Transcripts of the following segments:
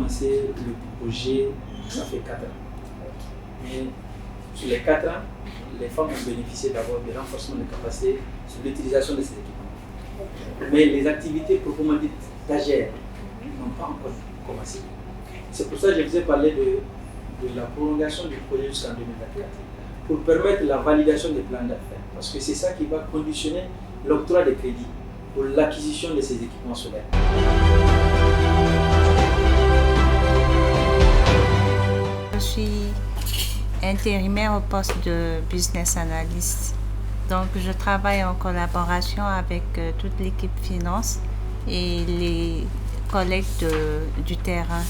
commencé le projet, ça fait 4 ans. Mais sur les 4 ans, les femmes ont bénéficié d'abord du renforcement de capacités sur l'utilisation de ces équipements. Mais les activités proprement dites stagiaires n'ont pas encore commencé. C'est pour ça que je vous ai parlé de la prolongation du projet jusqu'en 2024 pour permettre la validation des plans d'affaires. Parce que c'est ça qui va conditionner l'octroi des crédits pour l'acquisition de ces équipements solaires. Je suis intérimaire au poste de business analyst. Donc je travaille en collaboration avec toute l'équipe finance et les collègues du terrain.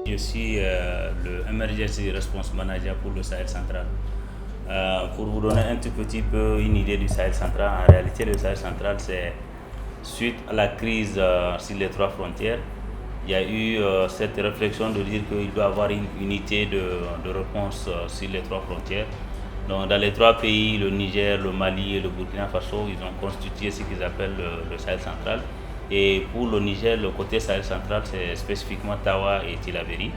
Je suis le Emergency Response Manager pour le Sahel central. Pour vous donner un tout petit peu une idée du Sahel central, en réalité le Sahel central c'est suite à la crise sur les 3 frontières, il y a eu cette réflexion de dire qu'il doit y avoir une unité de réponse sur les 3 frontières. Donc, dans les 3 pays, le Niger, le Mali et le Burkina Faso, ils ont constitué ce qu'ils appellent le Sahel central. Et pour le Niger, le côté Sahel central, c'est spécifiquement Tawa et Tillabéri.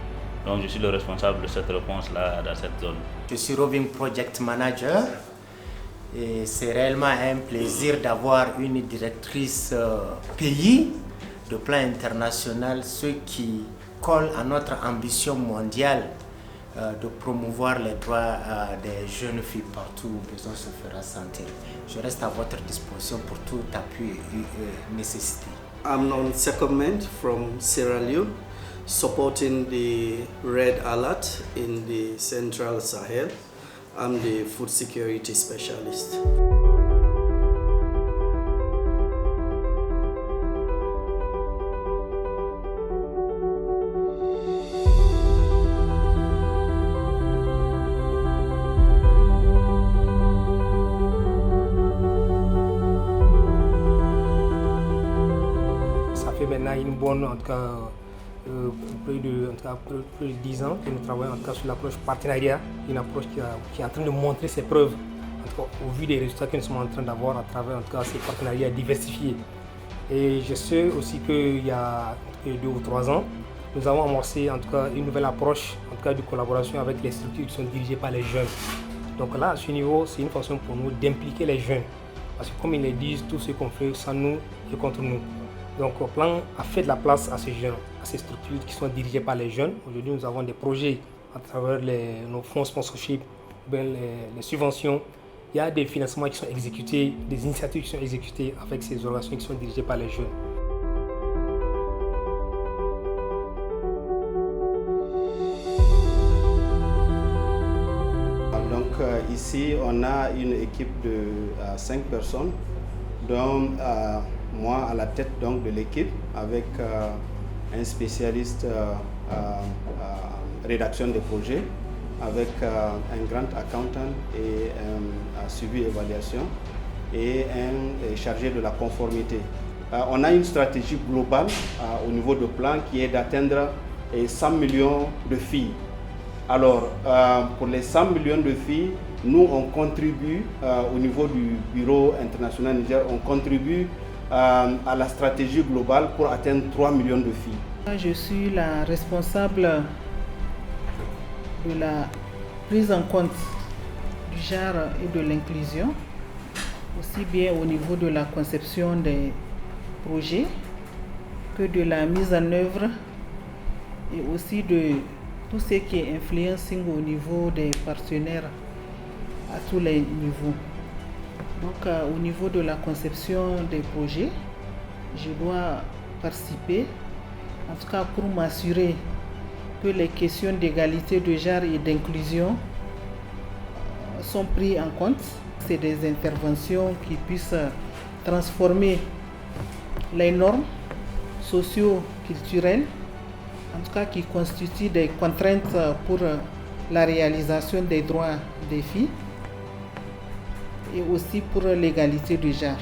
Donc je suis le responsable de cette réponse-là dans cette zone. Je suis Roving Project Manager et c'est réellement un plaisir d'avoir une directrice pays de plan international, ce qui colle à notre ambition mondiale de promouvoir les droits des jeunes filles partout où besoin se fera sentir. Je reste à votre disposition pour tout appui et nécessité. I'm on secondment from Sierra Leone, supporting the Red Alert in the Central Sahel. I'm the food security specialist. Ça fait maintenant une bonne, en tout cas, plus de 10 ans que nous travaillons en tout cas sur l'approche partenariat, une approche qui est en train de montrer ses preuves, en tout cas, au vu des résultats que nous sommes en train d'avoir à travers en tout cas, ces partenariats diversifiés. Et je sais aussi qu'il y a 2 ou 3 ans, nous avons amorcé en tout cas une nouvelle approche en tout cas de collaboration avec les structures qui sont dirigées par les jeunes. Donc là, à ce niveau, c'est une façon pour nous d'impliquer les jeunes. Parce que comme ils le disent, tout ce qu'on fait sans nous et contre nous. Donc le plan a fait de la place à ces jeunes, à ces structures qui sont dirigées par les jeunes. Aujourd'hui, nous avons des projets à travers nos fonds sponsorship, les subventions. Il y a des financements qui sont exécutés, des initiatives qui sont exécutées avec ces organisations qui sont dirigées par les jeunes. Donc ici, on a une équipe de 5 personnes, dont moi à la tête donc, de l'équipe avec un spécialiste rédaction des projets, avec un grand accountant et un suivi évaluation et un chargé de la conformité. On a une stratégie globale au niveau du plan qui est d'atteindre 100 millions de filles. Alors pour les 100 millions de filles, nous on contribue au niveau du Bureau international Niger, on contribue à la stratégie globale pour atteindre 3 millions de filles. Je suis la responsable de la prise en compte du genre et de l'inclusion, aussi bien au niveau de la conception des projets que de la mise en œuvre et aussi de tout ce qui est influencing au niveau des partenaires à tous les niveaux. Donc au niveau de la conception des projets, je dois participer, en tout cas pour m'assurer que les questions d'égalité de genre et d'inclusion sont prises en compte. C'est des interventions qui puissent transformer les normes socio-culturelles, en tout cas qui constituent des contraintes pour la réalisation des droits des filles et aussi pour l'égalité du genre.